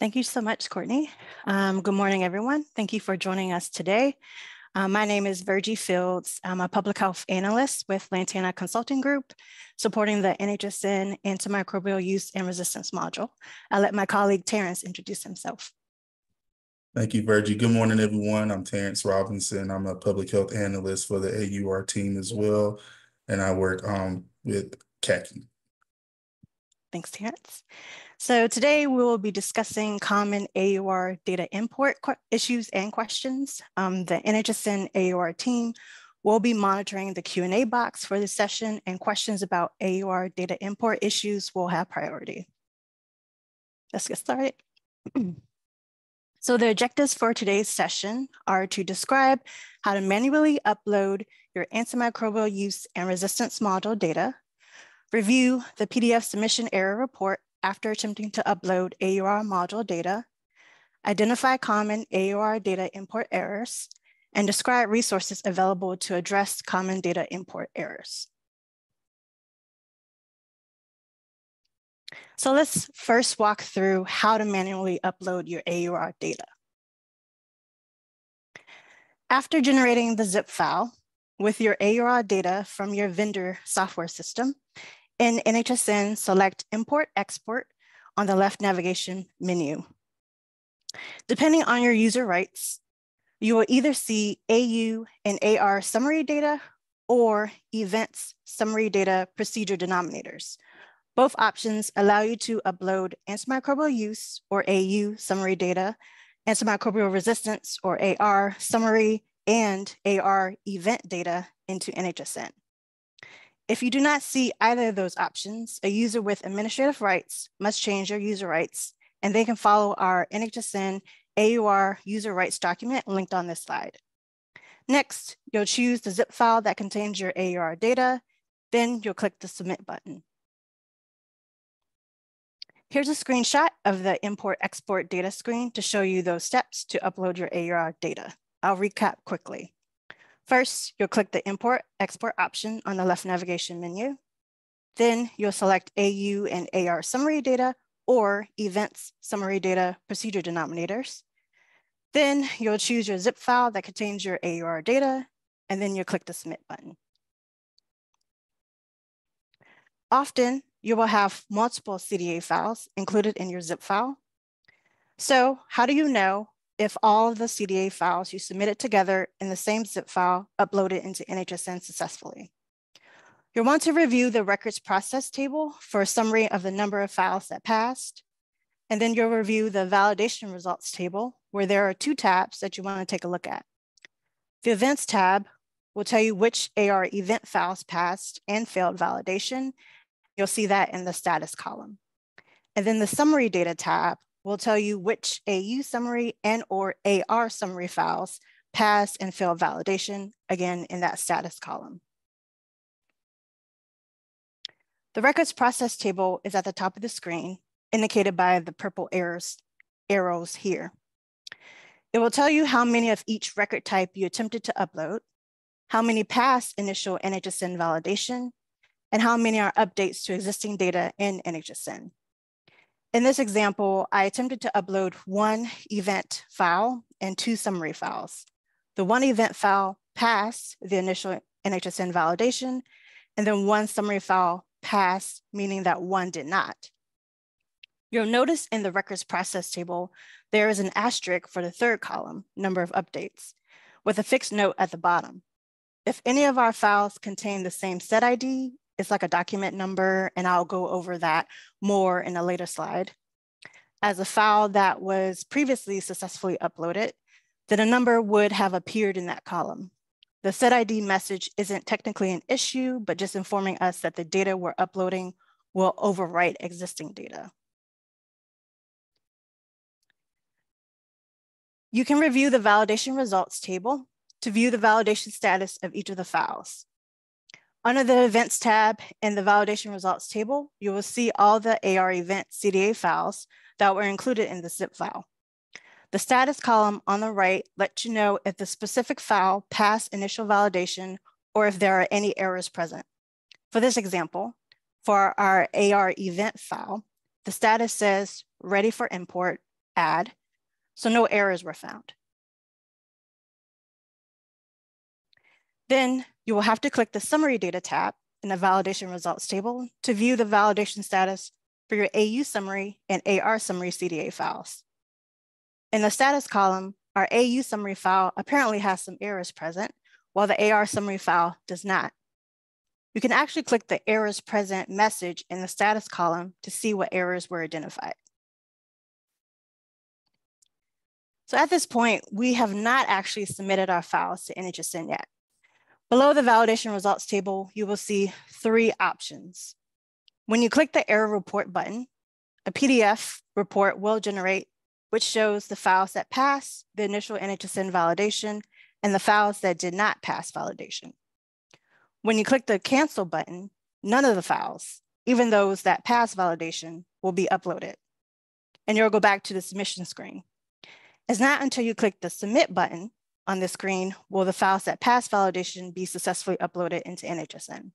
Thank you so much, Courtney. Good morning, everyone. Thank you for joining us today. My name is Virgie Fields. I'm a public health analyst with Lantana Consulting Group, supporting the NHSN Antimicrobial Use and Resistance module. I'll let my colleague Terence introduce himself. Thank you, Virgie. Good morning, everyone. I'm Terence Robinson. I'm a public health analyst for the AUR team as well, and I work with CACI. Thanks, Terence. So today we will be discussing common AUR data import issues and questions. The NHSN AUR team will be monitoring the Q&A box for this session, and questions about AUR data import issues will have priority. Let's get started. So the objectives for today's session are to describe how to manually upload your antimicrobial use and resistance module data, review the PDF submission error report after attempting to upload AUR module data, identify common AUR data import errors, and describe resources available to address common data import errors. So let's first walk through how to manually upload your AUR data. After generating the zip file with your AUR data from your vendor software system, in NHSN, select Import Export on the left navigation menu. Depending on your user rights, you will either see AU and AR summary data or events summary data procedure denominators. Both options allow you to upload antimicrobial use or AU summary data, antimicrobial resistance or AR summary, and AR event data into NHSN. If you do not see either of those options, a user with administrative rights must change their user rights, and they can follow our NHSN AUR user rights document linked on this slide. Next, you'll choose the zip file that contains your AUR data, then you'll click the submit button. Here's a screenshot of the import export data screen to show you those steps to upload your AUR data. I'll recap quickly. First, you'll click the Import Export option on the left navigation menu. Then you'll select AU and AR summary data or events summary data procedure denominators. Then you'll choose your zip file that contains your AUR data, and then you'll click the submit button. Often, you will have multiple CDA files included in your zip file. So how do you know if all of the CDA files you submitted together in the same zip file uploaded into NHSN successfully? You'll want to review the records process table for a summary of the number of files that passed. And then you'll review the validation results table, where there are two tabs that you want to take a look at. The events tab will tell you which AR event files passed and failed validation. You'll see that in the status column. And then the summary data tab will tell you which AU summary and or AR summary files passed and failed validation, again in that status column. The records process table is at the top of the screen, indicated by the purple arrows here. It will tell you how many of each record type you attempted to upload, how many passed initial NHSN validation, and how many are updates to existing data in NHSN. In this example, I attempted to upload one event file and two summary files. The one event file passed the initial NHSN validation, and then one summary file passed, meaning that one did not. You'll notice in the records process table, there is an asterisk for the third column, number of updates, with a fixed note at the bottom. If any of our files contain the same set ID, it's like a document number, and I'll go over that more in a later slide. As a file that was previously successfully uploaded, then a number would have appeared in that column. The set ID message isn't technically an issue, but just informing us that the data we're uploading will overwrite existing data. You can review the validation results table to view the validation status of each of the files. Under the Events tab in the Validation Results table, you will see all the AR event CDA files that were included in the zip file. The status column on the right lets you know if the specific file passed initial validation or if there are any errors present. For this example, for our AR event file, the status says ready for import add, so no errors were found. Then you will have to click the Summary Data tab in the Validation Results table to view the validation status for your AU summary and AR summary CDA files. In the status column, our AU summary file apparently has some errors present, while the AR summary file does not. You can actually click the errors present message in the status column to see what errors were identified. So at this point, we have not actually submitted our files to NHSN yet. Below the validation results table, you will see 3 options. When you click the error report button, a PDF report will generate, which shows the files that passed the initial NHSN validation and the files that did not pass validation. When you click the cancel button, none of the files, even those that pass validation, will be uploaded. And you'll go back to the submission screen. It's not until you click the submit button on the screen will the files that pass validation be successfully uploaded into NHSN.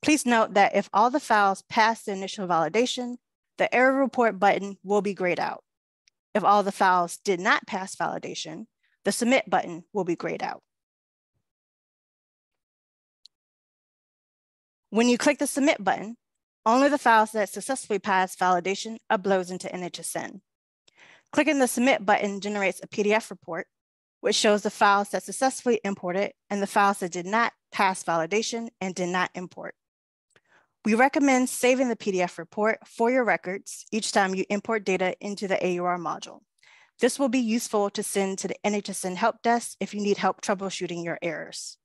Please note that if all the files pass the initial validation, the error report button will be grayed out. If all the files did not pass validation, the submit button will be grayed out. When you click the submit button, only the files that successfully passed validation uploads into NHSN. Clicking the submit button generates a PDF report, which shows the files that successfully imported and the files that did not pass validation and did not import. We recommend saving the PDF report for your records each time you import data into the AUR module. This will be useful to send to the NHSN help desk if you need help troubleshooting your errors.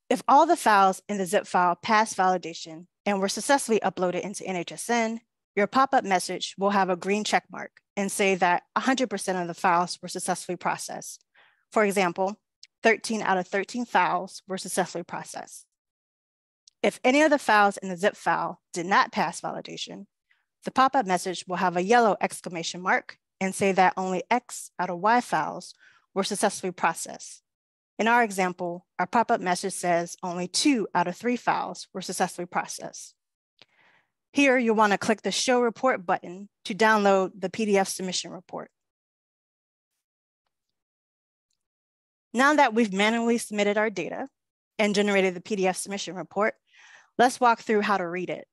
If all the files in the zip file passed validation and were successfully uploaded into NHSN, your pop-up message will have a green check mark and say that 100% of the files were successfully processed. For example, 13 out of 13 files were successfully processed. If any of the files in the zip file did not pass validation, the pop-up message will have a yellow exclamation mark and say that only X out of Y files were successfully processed. In our example, our pop-up message says only 2 out of 3 files were successfully processed. Here, you'll want to click the Show Report button to download the PDF submission report. Now that we've manually submitted our data and generated the PDF submission report, let's walk through how to read it.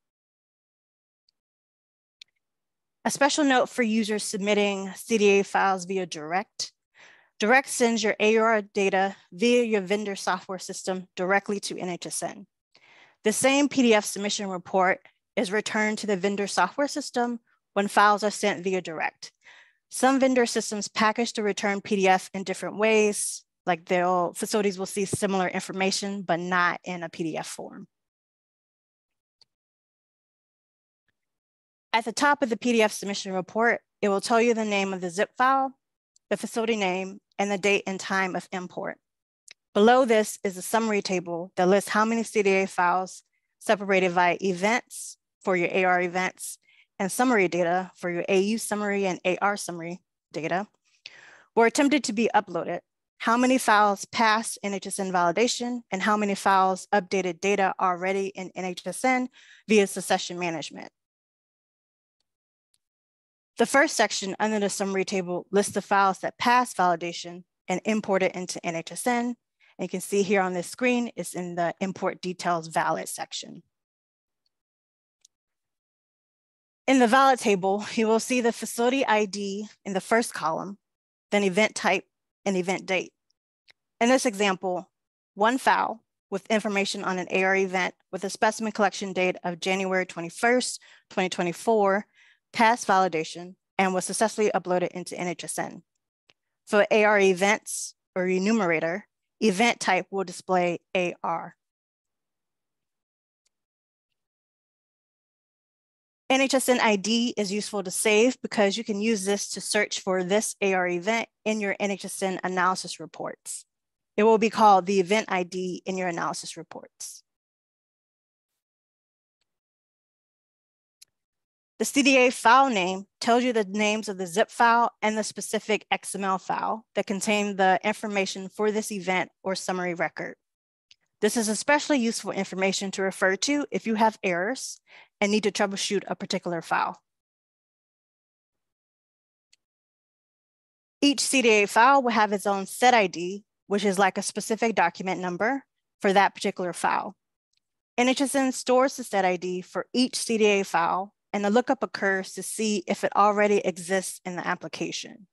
A special note for users submitting CDA files via Direct. Direct sends your AUR data via your vendor software system directly to NHSN. The same PDF submission report is returned to the vendor software system when files are sent via Direct. Some vendor systems package the return PDF in different ways, like facilities will see similar information, but not in a PDF form. At the top of the PDF submission report, it will tell you the name of the zip file, the facility name, and the date and time of import. Below this is a summary table that lists how many CDA files separated by events for your AR events and summary data for your AU summary and AR summary data were attempted to be uploaded, how many files passed NHSN validation, and how many files updated data already in NHSN via succession management. The first section under the summary table lists the files that passed validation and imported into NHSN. And you can see here on this screen, it's in the import details valid section. In the valid table, you will see the facility ID in the first column, then event type and event date. In this example, one file with information on an AR event with a specimen collection date of January 21st, 2024, passed validation and was successfully uploaded into NHSN. For AR events or enumerator, event type will display AR. NHSN ID is useful to save because you can use this to search for this AR event in your NHSN analysis reports. It will be called the event ID in your analysis reports. The CDA file name tells you the names of the zip file and the specific XML file that contain the information for this event or summary record. This is especially useful information to refer to if you have errors and need to troubleshoot a particular file. Each CDA file will have its own set ID, which is like a specific document number for that particular file. NHSN stores the set ID for each CDA file, and the lookup occurs to see if it already exists in the application.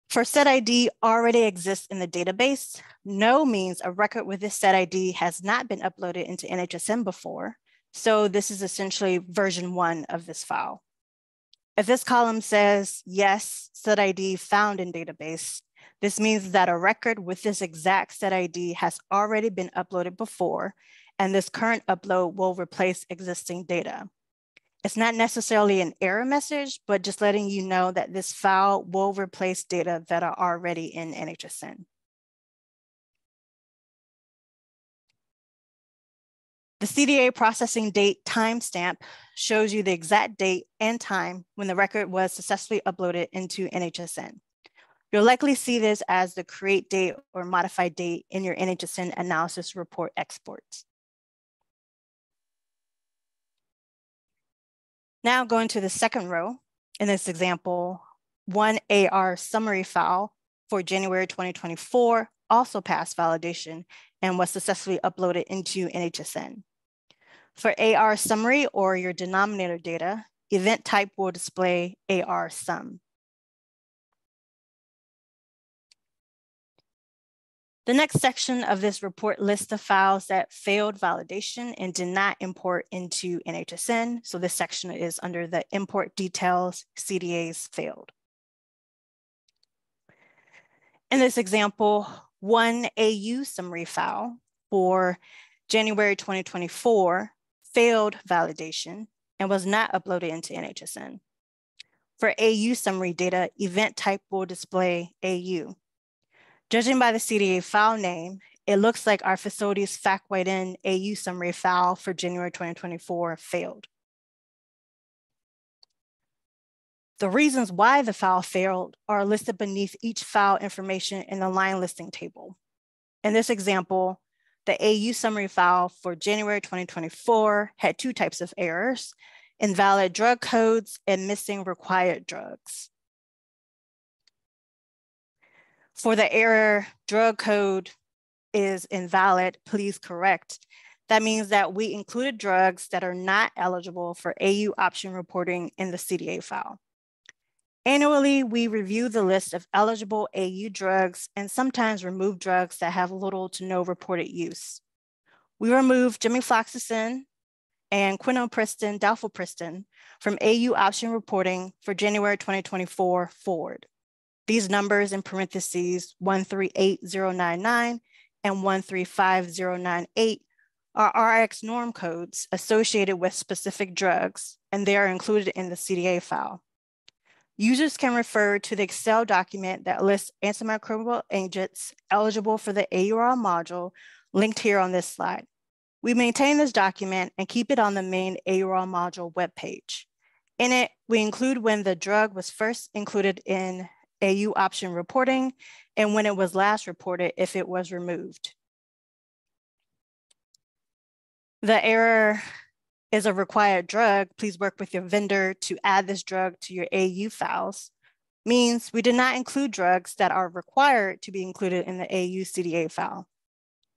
For set ID already exists in the database, no means a record with this set ID has not been uploaded into NHSN before, so this is essentially version 1 of this file. If this column says, yes, set ID found in database, this means that a record with this exact set ID has already been uploaded before, and this current upload will replace existing data. It's not necessarily an error message, but just letting you know that this file will replace data that are already in NHSN. The CDA processing date timestamp shows you the exact date and time when the record was successfully uploaded into NHSN. You'll likely see this as the create date or modified date in your NHSN analysis report exports. Now going to the second row, in this example, one AR summary file for January 2024 also passed validation and was successfully uploaded into NHSN. For AR summary or your denominator data, event type will display AR sum. The next section of this report lists the files that failed validation and did not import into NHSN. So this section is under the import details, CDAs failed. In this example, one AU summary file for January 2024 failed validation and was not uploaded into NHSN. For AU summary data, event type will display AU. Judging by the CDA file name, it looks like our facility's FACWIDE-in AU summary file for January 2024 failed. The reasons why the file failed are listed beneath each file information in the line listing table. In this example, the AU summary file for January 2024 had 2 types of errors: invalid drug codes and missing required drugs. For the error drug code is invalid, please correct. That means that we included drugs that are not eligible for AU option reporting in the CDA file. Annually, we review the list of eligible AU drugs and sometimes remove drugs that have little to no reported use. We removed gemifloxacin and quinupristin, dalfopristin from AU option reporting for January 2024 forward. These numbers in parentheses 138099 and 135098 are RX norm codes associated with specific drugs, and they are included in the CDA file. Users can refer to the Excel document that lists antimicrobial agents eligible for the AURL module linked here on this slide. We maintain this document and keep it on the main AURL module webpage. In it, we include when the drug was first included in AU option reporting and when it was last reported if it was removed. The error is a required drug. Please work with your vendor to add this drug to your AU files. Means we did not include drugs that are required to be included in the AU CDA file.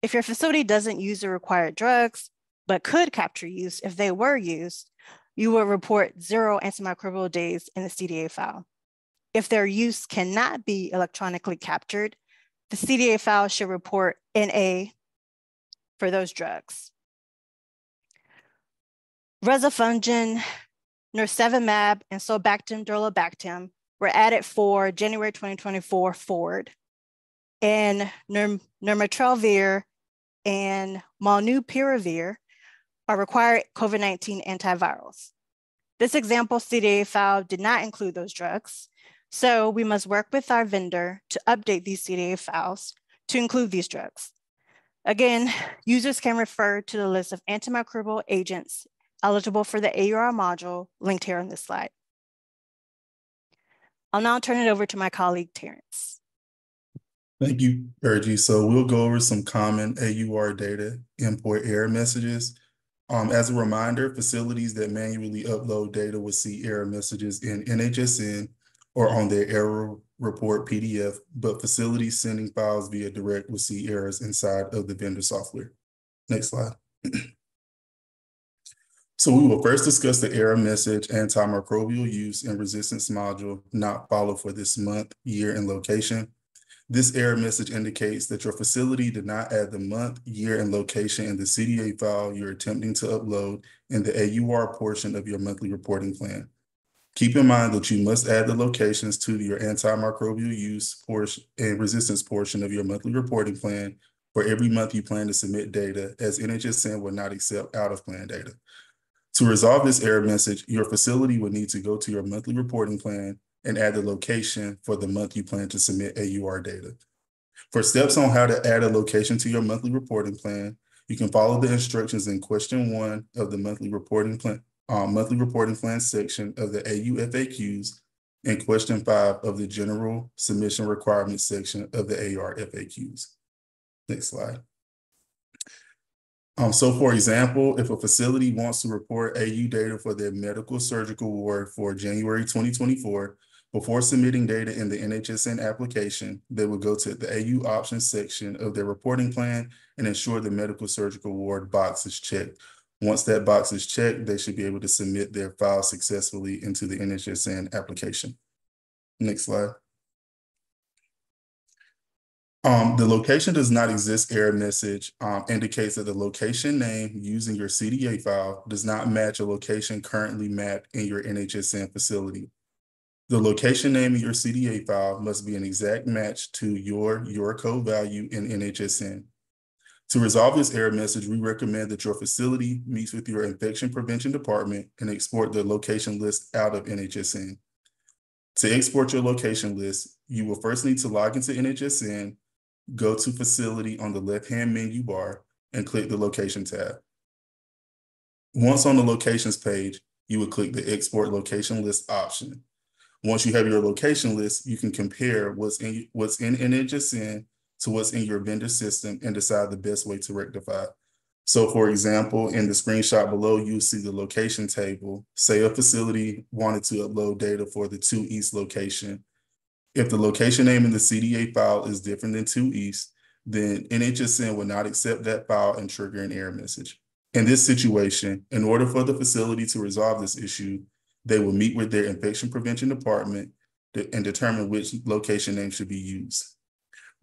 If your facility doesn't use the required drugs, but could capture use if they were used, you will report 0 antimicrobial days in the CDA file. If their use cannot be electronically captured, the CDA file should report NA for those drugs. Rezafungin, nirsevimab, and sulbactam durlobactam were added for January 2024 forward, and nirmatrelvir and molnupiravir are required COVID-19 antivirals. This example CDA file did not include those drugs, so we must work with our vendor to update these CDA files to include these drugs. Again, users can refer to the list of antimicrobial agents eligible for the AURL module linked here on this slide. I'll now turn it over to my colleague, Terence. Thank you, Virgie. So we'll go over some common AUR data import error messages. As a reminder, facilities that manually upload data will see error messages in NHSN or on their error report PDF, but facilities sending files via direct will see errors inside of the vendor software. Next slide. So we will first discuss the error message antimicrobial use and resistance module not followed for this month, year, and location. This error message indicates that your facility did not add the month, year, and location in the CDA file you're attempting to upload in the AUR portion of your monthly reporting plan. Keep in mind that you must add the locations to your antimicrobial use portion and resistance portion of your monthly reporting plan for every month you plan to submit data, as NHSN will not accept out-of-plan data. To resolve this error message, your facility would need to go to your monthly reporting plan and add the location for the month you plan to submit AUR data. For steps on how to add a location to your monthly reporting plan, you can follow the instructions in question 1 of the monthly reporting plan section of the AU FAQs and question 5 of the general submission requirements section of the AR FAQs. Next slide. So for example, if a facility wants to report AU data for their medical surgical ward for January 2024, before submitting data in the NHSN application, they will go to the AU options section of their reporting plan and ensure the medical surgical ward box is checked. Once that box is checked, they should be able to submit their file successfully into the NHSN application. Next slide. The location does not exist error message indicates that the location name using your CDA file does not match a location currently mapped in your NHSN facility. The location name in your CDA file must be an exact match to your code value in NHSN. To resolve this error message, we recommend that your facility meets with your infection prevention department and export the location list out of NHSN. To export your location list, you will first need to log into NHSN, go to Facility on the left-hand menu bar, and click the Location tab. Once on the Locations page, you will click the Export Location List option. Once you have your location list, you can compare what's in NHSN to what's in your vendor system and decide the best way to rectify. So for example, in the screenshot below, you see the location table. Say a facility wanted to upload data for the 2 East location. If the location name in the CDA file is different than 2 East, then NHSN will not accept that file and trigger an error message. In this situation, in order for the facility to resolve this issue, they will meet with their infection prevention department and determine which location name should be used.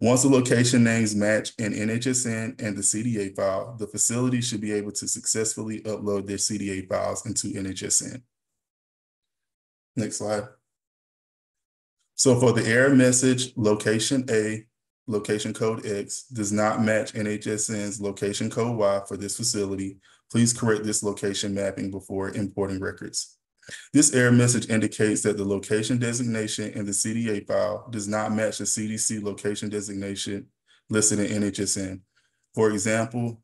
Once the location names match in NHSN and the CDA file, the facility should be able to successfully upload their CDA files into NHSN. Next slide. So for the error message, location A, location code X does not match NHSN's location code Y for this facility. Please correct this location mapping before importing records. This error message indicates that the location designation in the CDA file does not match the CDC location designation listed in NHSN. For example,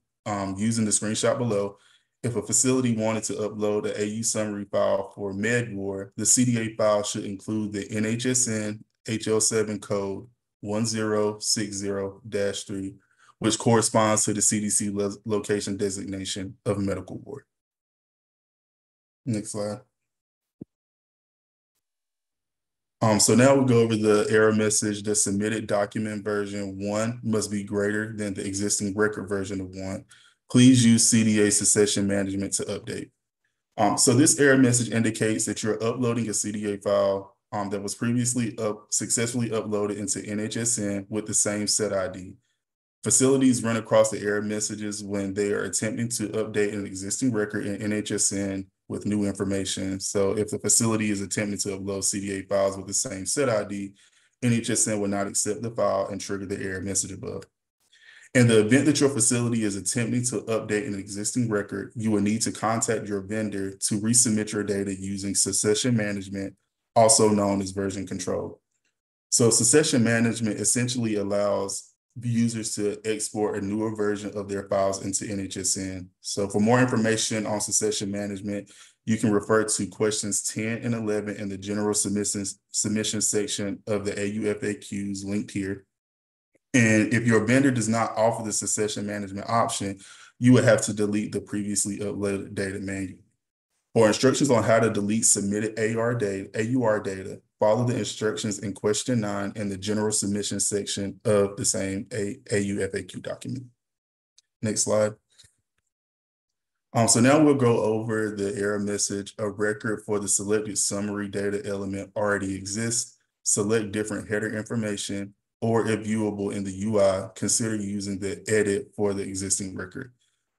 using the screenshot below, if a facility wanted to upload an AU summary file for MedWar, the CDA file should include the NHSN HL7 code 1060-3, which corresponds to the CDC location designation of medical ward. Next slide. So now we'll go over the error message. The submitted document version 1 must be greater than the existing record version of 1. Please use CDA succession management to update. So this error message indicates that you're uploading a CDA file that was previously successfully uploaded into NHSN with the same set ID. Facilities run across the error messages when they are attempting to update an existing record in NHSN with new information. So if the facility is attempting to upload CDA files with the same set ID, NHSN will not accept the file and trigger the error message above. In the event that your facility is attempting to update an existing record, you will need to contact your vendor to resubmit your data using succession management, also known as version control. So succession management essentially allows users to export a newer version of their files into NHSN. So for more information on succession management, you can refer to questions 10 and 11 in the general submission section of the AU FAQs linked here. And if your vendor does not offer the succession management option, you would have to delete the previously uploaded data manually. For instructions on how to delete submitted AUR data, follow the instructions in question 9 in the general submission section of the same AU FAQ document. Next slide. So now we'll go over the error message. A record for the selected summary data element already exists. Select different header information, or if viewable in the UI, consider using the edit for the existing record.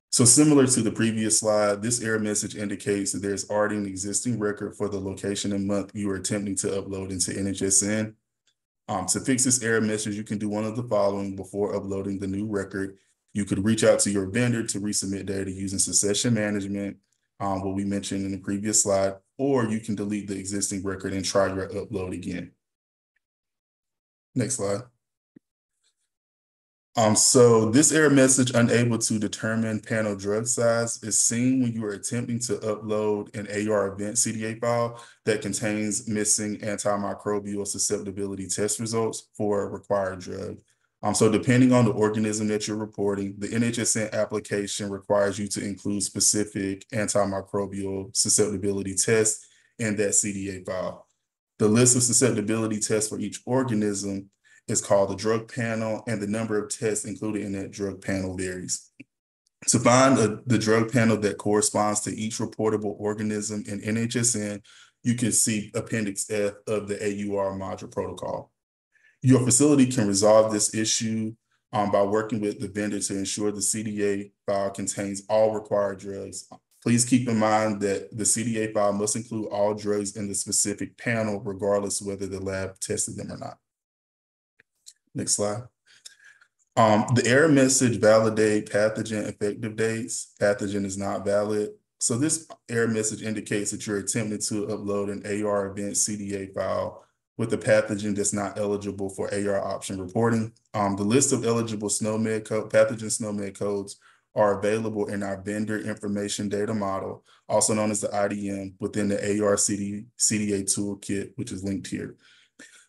So similar to the previous slide, this error message indicates that there's already an existing record for the location and month you are attempting to upload into NHSN. To fix this error message, you can do one of the following before uploading the new record. You could reach out to your vendor to resubmit data using succession management, what we mentioned in the previous slide, or you can delete the existing record and try your upload again. Next slide. So this error message, unable to determine panel drug size, is seen when you are attempting to upload an AR event CDA file that contains missing antimicrobial susceptibility test results for a required drug. So depending on the organism that you're reporting, the NHSN application requires you to include specific antimicrobial susceptibility tests in that CDA file. The list of susceptibility tests for each organism is called the drug panel, and the number of tests included in that drug panel varies. To find the drug panel that corresponds to each reportable organism in NHSN, you can see Appendix F of the AUR module protocol. Your facility can resolve this issue by working with the vendor to ensure the CDA file contains all required drugs. Please keep in mind that the CDA file must include all drugs in the specific panel, regardless of whether the lab tested them or not. Next slide. The error message validate pathogen effective dates. Pathogen is not valid. So this error message indicates that you're attempting to upload an AR event CDA file with a pathogen that's not eligible for AR option reporting. The list of eligible pathogen SNOMED codes are available in our vendor information data model, also known as the IDM, within the AR CDA toolkit, which is linked here.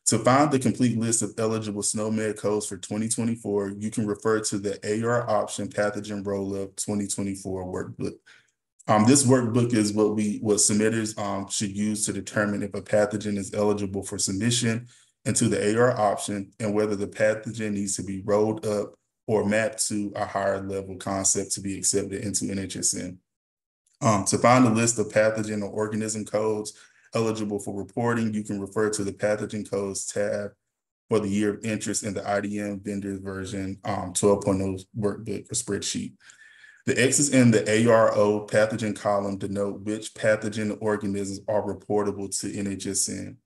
To find the complete list of eligible SNOMED codes for 2024, you can refer to the AR option pathogen roll-up 2024 workbook. This workbook is what submitters should use to determine if a pathogen is eligible for submission into the AR option and whether the pathogen needs to be rolled up or mapped to a higher level concept to be accepted into NHSN. To find a list of pathogen or organism codes eligible for reporting, you can refer to the pathogen codes tab for the year of interest in the IDM vendor version 12.0 workbook or spreadsheet. The X's in the ARO pathogen column denote which pathogen organisms are reportable to NHSN.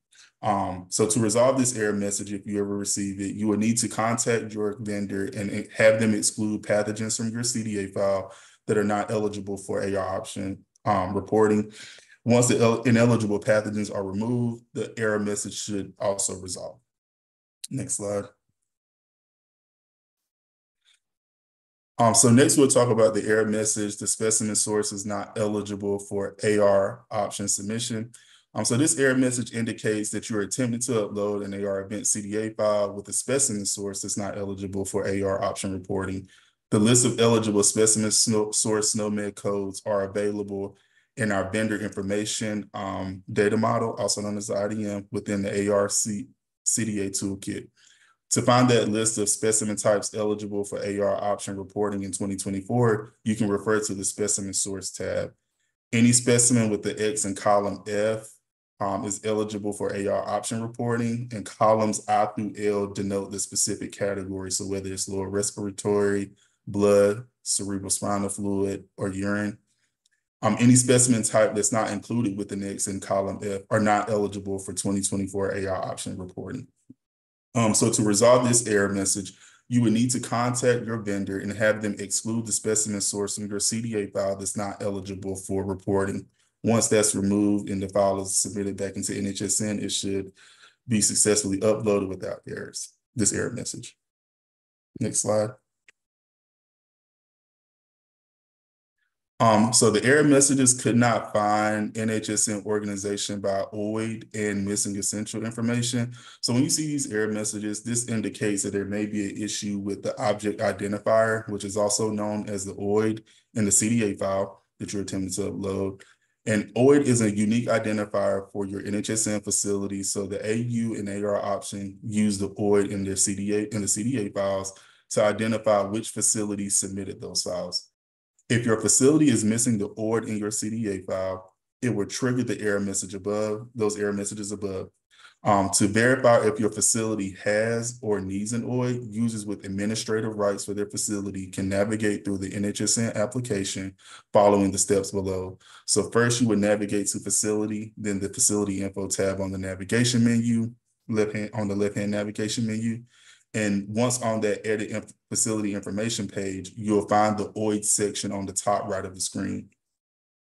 So to resolve this error message, if you ever receive it, you will need to contact your vendor and have them exclude pathogens from your CDA file that are not eligible for AR option reporting. Once the ineligible pathogens are removed, the error message should also resolve. Next slide. So next we'll talk about the error message. The specimen source is not eligible for AR option submission. So this error message indicates that you're attempting to upload an AR event CDA file with a specimen source that's not eligible for AR option reporting. The list of eligible specimen source SNOMED codes are available in our vendor information data model, also known as the IDM, within the AR CDA toolkit. To find that list of specimen types eligible for AR option reporting in 2024, you can refer to the specimen source tab. Any specimen with the X in column F is eligible for AR option reporting, and columns I through L denote the specific category. So whether it's lower respiratory, blood, cerebrospinal fluid, or urine. Any specimen type that's not included with the X in column F are not eligible for 2024 AR option reporting. So to resolve this error message, you would need to contact your vendor and have them exclude the specimen source from your CDA file that's not eligible for reporting. Once that's removed and the file is submitted back into NHSN, it should be successfully uploaded without errors, this error message. Next slide. So the error messages could not find NHSN organization by OID and missing essential information. So when you see these error messages, this indicates that there may be an issue with the object identifier, which is also known as the OID in the CDA file that you're attempting to upload. And OID is a unique identifier for your NHSN facility. So the AU and AR option use the OID in their CDA in the CDA files to identify which facility submitted those files. If your facility is missing the OID in your CDA file, it will trigger the error message above, those error messages above. To verify if your facility has or needs an OID, users with administrative rights for their facility can navigate through the NHSN application following the steps below. So first you would navigate to facility, then the facility info tab on the navigation menu, on the left-hand navigation menu. And once on that edit facility information page, you'll find the OID section on the top right of the screen.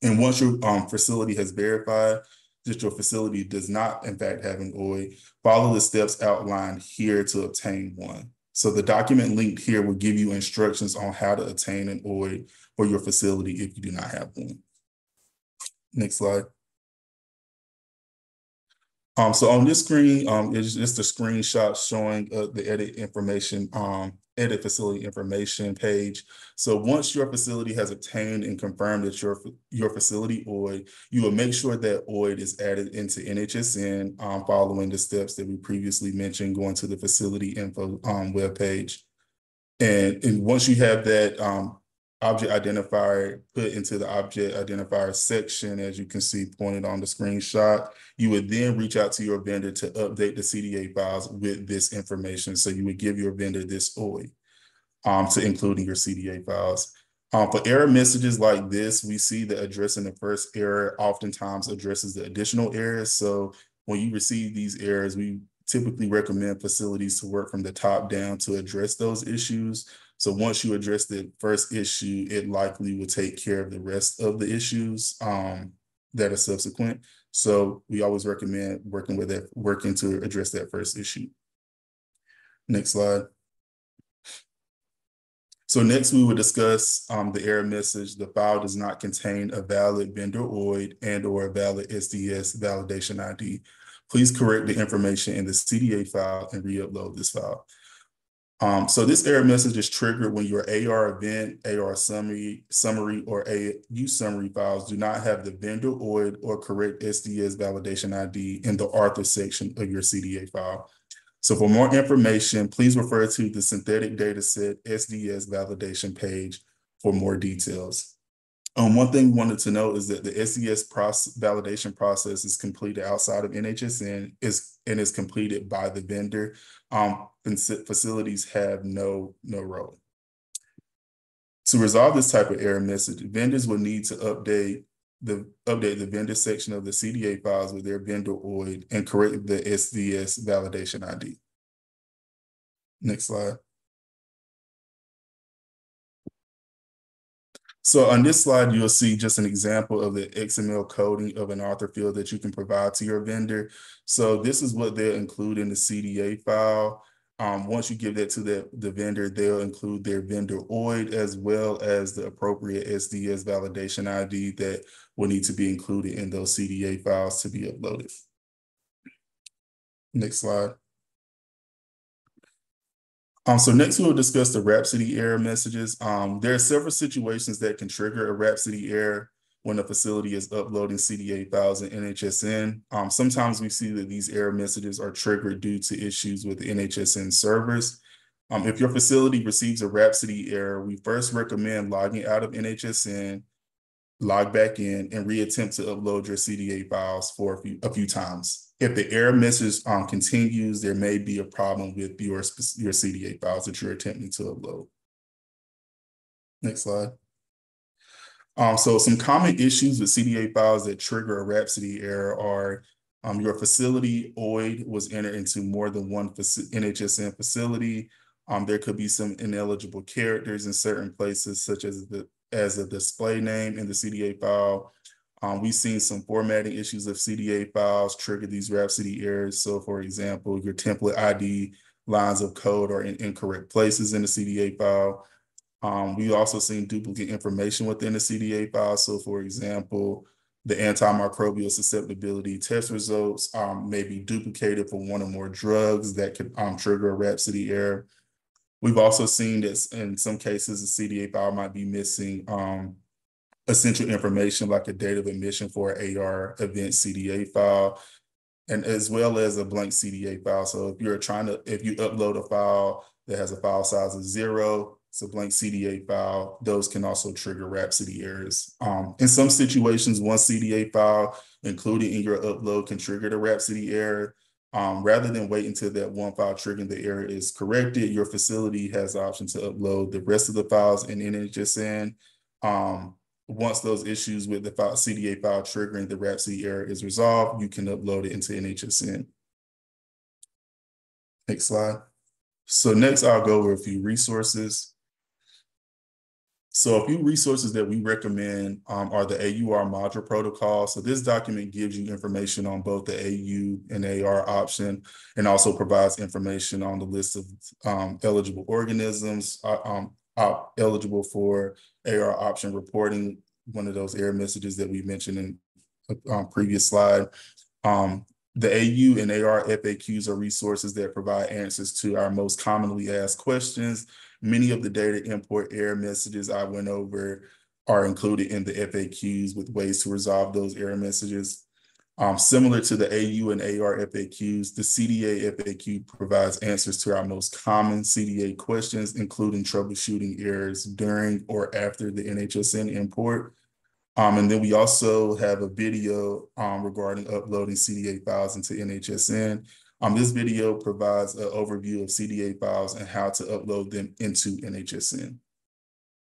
And once your facility has verified that your facility does not, in fact, have an OID, follow the steps outlined here to obtain one. So the document linked here will give you instructions on how to obtain an OID for your facility if you do not have one. Next slide. So on this screen, it's just a screenshot showing the edit facility information page. So once your facility has obtained and confirmed that your facility OID, you will make sure that OID is added into NHSN following the steps that we previously mentioned, going to the facility info webpage. And once you have that object identifier put into the object identifier section, as you can see pointed on the screenshot, you would then reach out to your vendor to update the CDA files with this information. So you would give your vendor this OID to include in your CDA files. For error messages like this, we see that addressing the first error oftentimes addresses the additional errors. So when you receive these errors, we typically recommend facilities to work from the top down to address those issues. So once you address the first issue, it likely will take care of the rest of the issues that are subsequent. So we always recommend working to address that first issue. Next slide. So next we will discuss the error message. The file does not contain a valid vendor OID and or a valid SDS validation ID. Please correct the information in the CDA file and re-upload this file. So this error message is triggered when your AR event, AR summary, or AU summary files do not have the vendor OID or correct SDS validation ID in the author section of your CDA file. So for more information, please refer to the synthetic dataset SDS validation page for more details. One thing we wanted to know is that the SDS validation process is completed outside of NHSN and is completed by the vendor. Facilities have no role. To resolve this type of error message, vendors will need to update the vendor section of the CDA files with their vendor OID and correct the SDS validation ID. Next slide. So on this slide, you'll see just an example of the XML coding of an author field that you can provide to your vendor. So this is what they'll include in the CDA file. Once you give that to the vendor, they'll include their vendor OID as well as the appropriate SDS validation ID that will need to be included in those CDA files to be uploaded. Next slide. So next we'll discuss the Rhapsody error messages. There are several situations that can trigger a Rhapsody error when a facility is uploading CDA files in NHSN. Sometimes we see that these error messages are triggered due to issues with the NHSN servers. If your facility receives a Rhapsody error, we first recommend logging out of NHSN, log back in, and reattempt to upload your CDA files for a few times. If the error message continues, there may be a problem with your CDA files that you're attempting to upload. Next slide. So some common issues with CDA files that trigger a Rhapsody error are your facility OID was entered into more than one NHSN facility. There could be some ineligible characters in certain places, such as a display name in the CDA file. We've seen some formatting issues of CDA files trigger these Rhapsody errors. So for example, your template ID lines of code are in incorrect places in the CDA file. We also seen duplicate information within the CDA file. So for example, the antimicrobial susceptibility test results may be duplicated for one or more drugs that could trigger a Rhapsody error. We've also seen that in some cases, the CDA file might be missing essential information like a date of admission for an AR event CDA file, and as well as a blank CDA file. So if you upload a file that has a file size of 0, it's a blank CDA file, those can also trigger Rhapsody errors. In some situations, one CDA file included in your upload can trigger the Rhapsody error. Rather than wait until that one file triggering the error is corrected, your facility has the option to upload the rest of the files in NHSN. Once those issues with the CDA file triggering the Rhapsody error is resolved, you can upload it into NHSN. Next slide. So next, I'll go over a few resources. So a few resources that we recommend are the AUR module protocol. So this document gives you information on both the AU and AR option, and also provides information on the list of eligible organisms eligible for AR option reporting, one of those error messages that we mentioned in a previous slide. The AU and AR FAQs are resources that provide answers to our most commonly asked questions. Many of the data import error messages I went over are included in the FAQs with ways to resolve those error messages. Similar to the AU and AR FAQs, the CDA FAQ provides answers to our most common CDA questions, including troubleshooting errors during or after the NHSN import. And then we also have a video regarding uploading CDA files into NHSN. This video provides an overview of CDA files and how to upload them into NHSN.